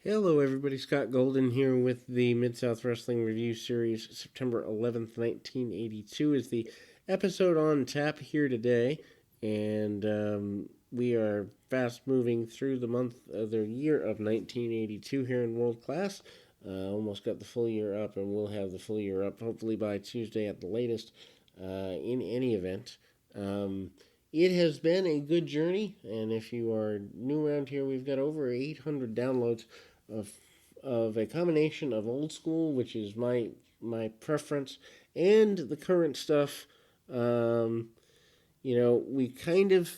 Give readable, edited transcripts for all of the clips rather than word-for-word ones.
Hello, everybody. Scott Golden here with the Mid-South Wrestling Review Series. September 11th, 1982 is the episode on tap here today. And we are fast moving through the month of the year of 1982 here in World Class. Almost got the full year up, and we'll have the full year up hopefully by Tuesday at the latest in any event. It has been a good journey, and if you are new around here, we've got over 800 downloads of a combination of old school, which is my preference, and the current stuff. We kind of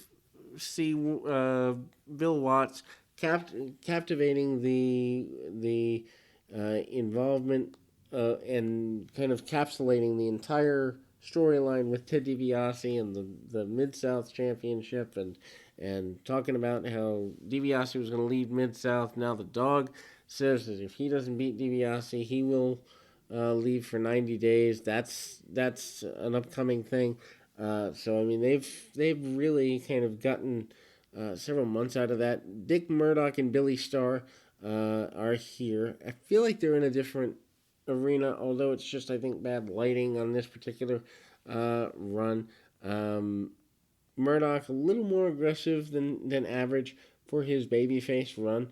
see Bill Watts captivating the involvement and kind of capsulating the entire storyline with Ted DiBiase and the Mid-South Championship and talking about how DiBiase was going to lead Mid-South. Now the dog says that if he doesn't beat DiBiase, he will leave for 90 days. That's an upcoming thing. So I mean, they've really kind of gotten several months out of that. Dick Murdoch and Billy Starr are here. I feel like they're in a different arena, although it's just, I think, bad lighting on this particular run. Murdoch a little more aggressive than average for his babyface run,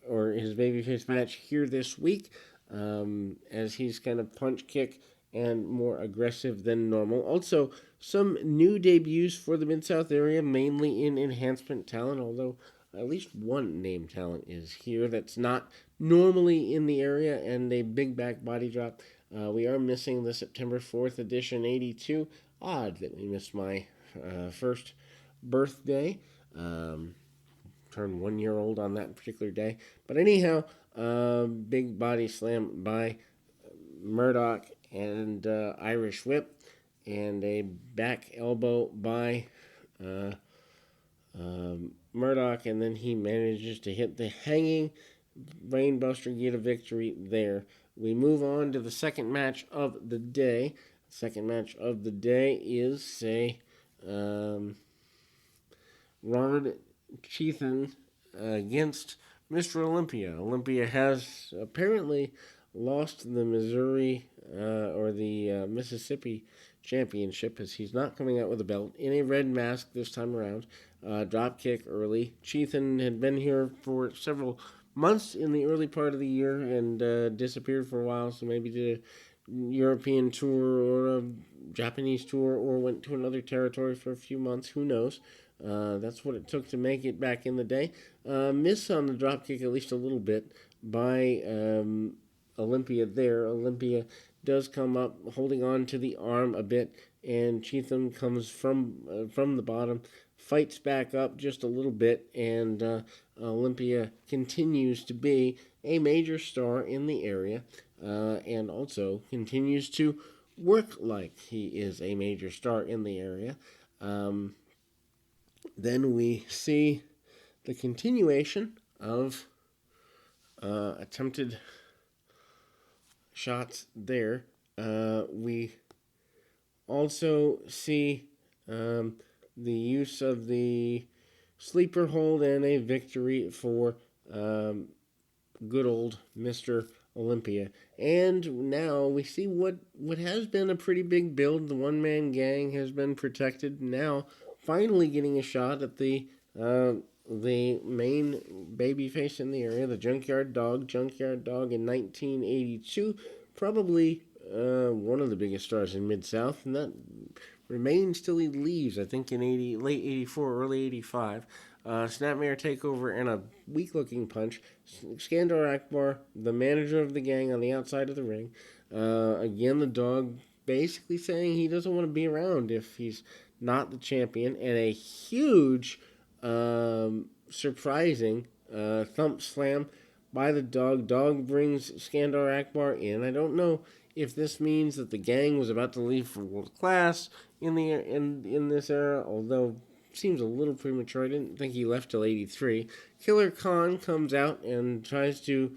or his babyface match here this week, as he's kind of punch kick and more aggressive than normal. Also, some new debuts for the Mid-South area, mainly in enhancement talent, although at least one name talent is here that's not normally in the area, and a big back body drop. We are missing the September 4th edition 82. Odd that we missed my first birthday. Turned 1 year old on that particular day. But anyhow, big body slam by Murdoch and Irish whip, and a back elbow by Murdoch, and then he manages to hit the hanging brainbuster, get a victory there. We move on to the second match of the day. The second match of the day is, Ron Cheathan against Mr. Olympia. Olympia has apparently lost the Missouri or the Mississippi championship, as he's not coming out with a belt in a red mask this time around. Drop kick early. Cheathan had been here for several months in the early part of the year and disappeared for a while, so maybe did a European tour or a Japanese tour or went to another territory for a few months. Who knows? That's what it took to make it back in the day. Miss on the dropkick at least a little bit by Olympia there. Olympia does come up holding on to the arm a bit, and Cheatham comes from the bottom, fights back up just a little bit, and Olympia continues to be a major star in the area, and also continues to work like he is a major star in the area. Then we see the continuation of attempted shots there. We also see the use of the sleeper hold and a victory for good old Mr. Olympia. And now we see what has been a pretty big build. The one-man gang has been protected. Now finally getting a shot at the main babyface in the area, the Junkyard Dog. Junkyard Dog in 1982, probably one of the biggest stars in Mid-South, and that remains till he leaves, I think in late 84, early 85. Snapmare takeover and a weak-looking punch. Skandar Akbar, the manager of the gang, on the outside of the ring. Again, the dog basically saying he doesn't want to be around if he's not the champion, and a huge, surprising thump slam by the dog. Dog brings Skandar Akbar in. I don't know if this means that the gang was about to leave for World Class in this era, although seems a little premature. I didn't think he left till 83. Killer Khan comes out and tries to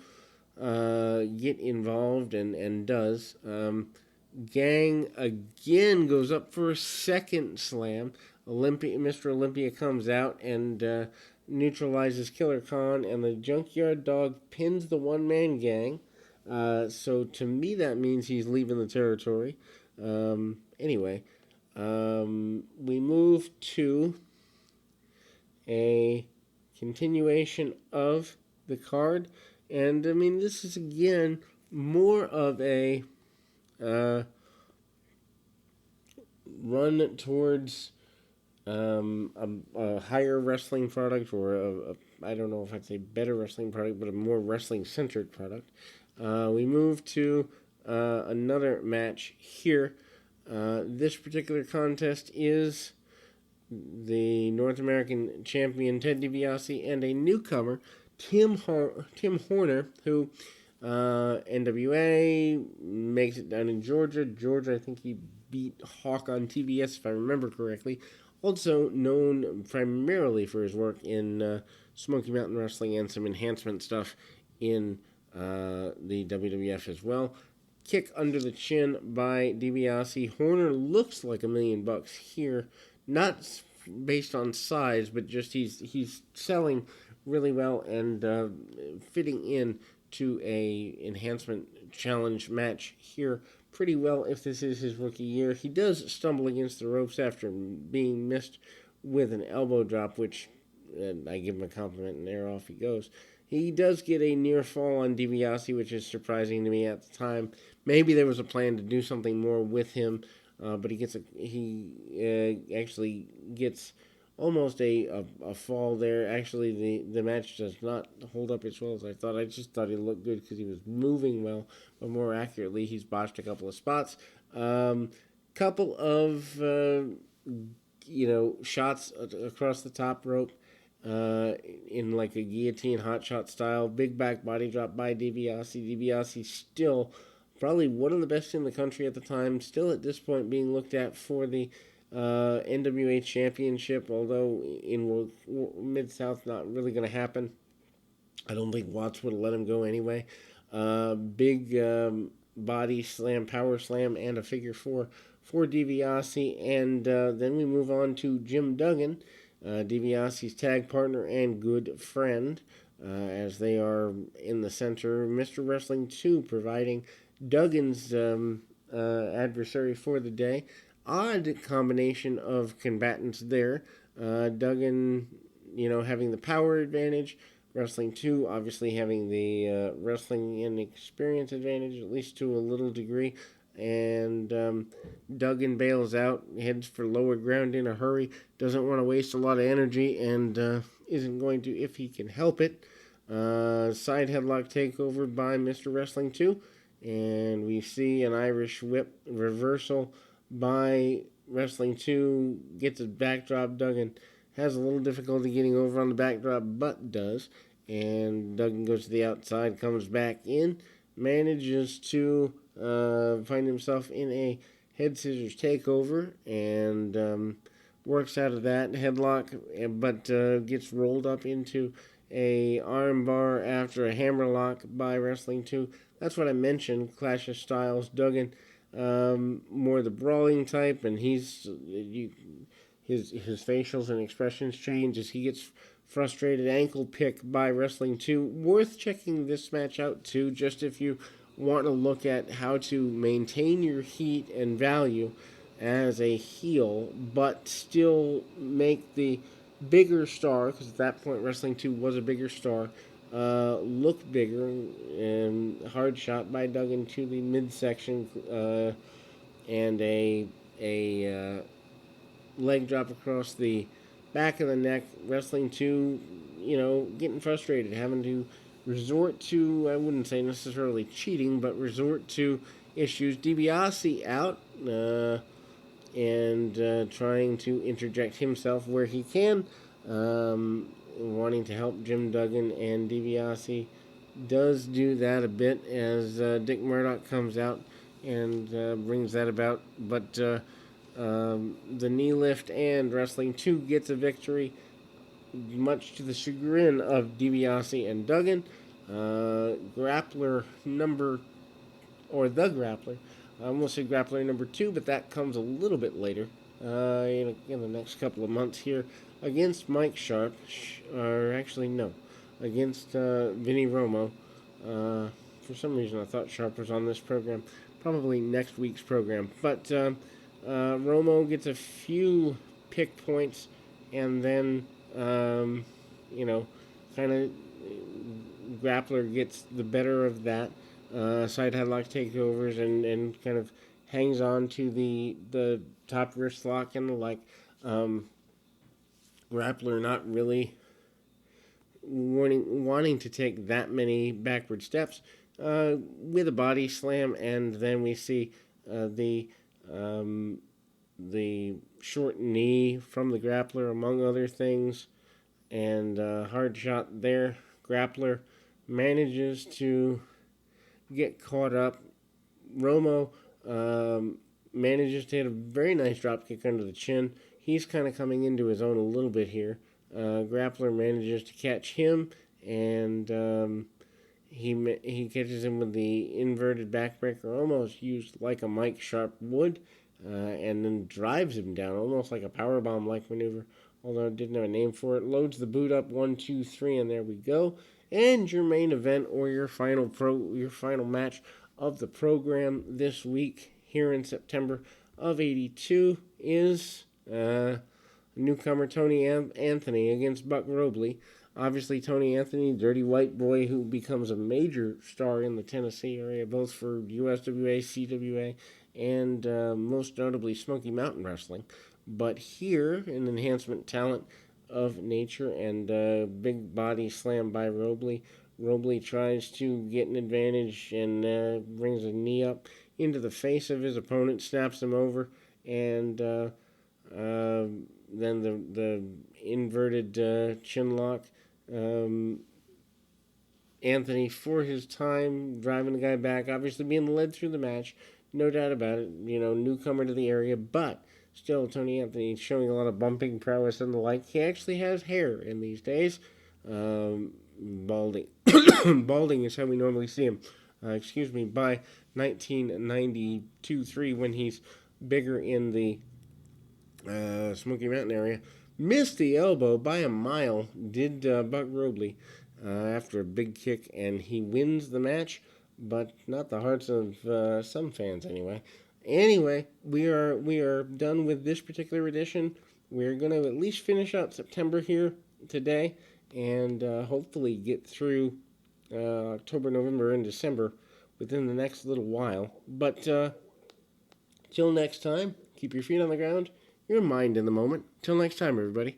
get involved and does. Gang again goes up for a second slam. Mr. Olympia comes out and neutralizes Killer Khan, and the Junkyard Dog pins the one-man gang. So to me, that means he's leaving the territory. Anyway, we move to a continuation of the card, and I mean, this is again more of a run towards a higher wrestling product, or I don't know if I'd say better wrestling product, but a more wrestling centered product. We move to another match here. This particular contest is the North American champion Ted DiBiase and a newcomer Tim Horner, who NWA makes it down in Georgia. Georgia, I think he beat Hawk on TBS, if I remember correctly. Also known primarily for his work in Smoky Mountain Wrestling and some enhancement stuff in the WWF as well. Kick under the chin by DiBiase. Horner looks like $1,000,000 here, not based on size, but just he's selling really well and fitting in to a enhancement challenge match here pretty well if this is his rookie year. He does stumble against the ropes after being missed with an elbow drop, which I give him a compliment and there off he goes. He does get a near fall on DiBiase, which is surprising to me at the time. Maybe there was a plan to do something more with him, but he actually gets almost a fall there. Actually, the match does not hold up as well as I thought. I just thought he looked good because he was moving well, but more accurately, he's botched a couple of spots. Couple of shots across the top rope. In like a guillotine hot shot style, big back body drop by DiBiase. DiBiase still probably one of the best in the country at the time, still at this point being looked at for the NWA Championship, although in Mid-South not really going to happen. I don't think Watts would have let him go anyway. Big body slam, power slam, and a figure four for DiBiase, and then we move on to Jim Duggan, DiBiase's tag partner and good friend, as they are in the center. Mr. Wrestling 2 providing Duggan's adversary for the day. Odd combination of combatants there. Duggan, having the power advantage. Wrestling 2 obviously having the wrestling and experience advantage, at least to a little degree. And Duggan bails out, heads for lower ground in a hurry, doesn't want to waste a lot of energy, and isn't going to if he can help it. Side headlock takeover by Mr. Wrestling 2, and we see an Irish whip reversal by Wrestling 2, gets a backdrop. Duggan has a little difficulty getting over on the backdrop, but does, and Duggan goes to the outside, comes back in, manages to find himself in a head scissors takeover, and works out of that headlock, but gets rolled up into a arm bar after a hammerlock by Wrestling 2. That's what I mentioned, clash of styles. Duggan more the brawling type, and his facials and expressions change as he gets frustrated. Ankle pick by Wrestling 2. Worth checking this match out too, just if you want to look at how to maintain your heat and value as a heel, but still make the bigger star, because at that point Wrestling 2 was a bigger star, look bigger. And hard shot by Duggan to the midsection, and a leg drop across the back of the neck. Wrestling 2, getting frustrated, having to resort to, I wouldn't say necessarily cheating, but resort to issues. DiBiase out, and trying to interject himself where he can, wanting to help Jim Duggan, and DiBiase does do that a bit as Dick Murdoch comes out and brings that about, but the knee lift, and Wrestling 2 gets a victory, much to the chagrin of DiBiase and Duggan. Grappler number, or the grappler, I almost said grappler number 2, but that comes a little bit later, in the next couple of months here. against Mike Sharp, or actually no, against Vinny Romo. For some reason, I thought Sharp was on this program. Probably next week's program. But Romo gets a few pick points, and then you know, kind of grappler gets the better of that. Side headlock takeovers and kind of hangs on to the top wrist lock and the like. Um, grappler not really wanting to take that many backward steps with a body slam, and then we see um, the short knee from the grappler, among other things, and hard shot there. Grappler manages to get caught up. Romo manages to hit a very nice drop kick under the chin. He's kind of coming into his own a little bit here. Grappler manages to catch him, and he catches him with the inverted backbreaker, almost used like a Mike Sharp would, and then drives him down, almost like a powerbomb-like maneuver, although it didn't have a name for it. Loads the boot up, 1, 2, 3, and there we go. And your main event, or your final match of the program this week here in September of '82 is newcomer Tony Anthony against Buck Robley. Obviously, Tony Anthony, dirty white boy who becomes a major star in the Tennessee area, both for USWA, CWA, and most notably Smoky Mountain Wrestling. But here, an enhancement talent of nature and big body slam by Robley. Robley tries to get an advantage and brings a knee up into the face of his opponent, snaps him over, and then the inverted chin lock. Anthony, for his time, driving the guy back, obviously being led through the match, no doubt about it, newcomer to the area, but still Tony Anthony showing a lot of bumping prowess and the like. He actually has hair in these days. Balding. Balding is how we normally see him. By 1992-3, when he's bigger in the Smoky Mountain area. Missed the elbow by a mile, did Buck Robley, after a big kick, and he wins the match, but not the hearts of some fans anyway. Anyway, we are done with this particular edition. We're going to at least finish out September here today, and hopefully get through October, November, and December within the next little while. But till next time, keep your feet on the ground, your mind in the moment. Till next time, everybody.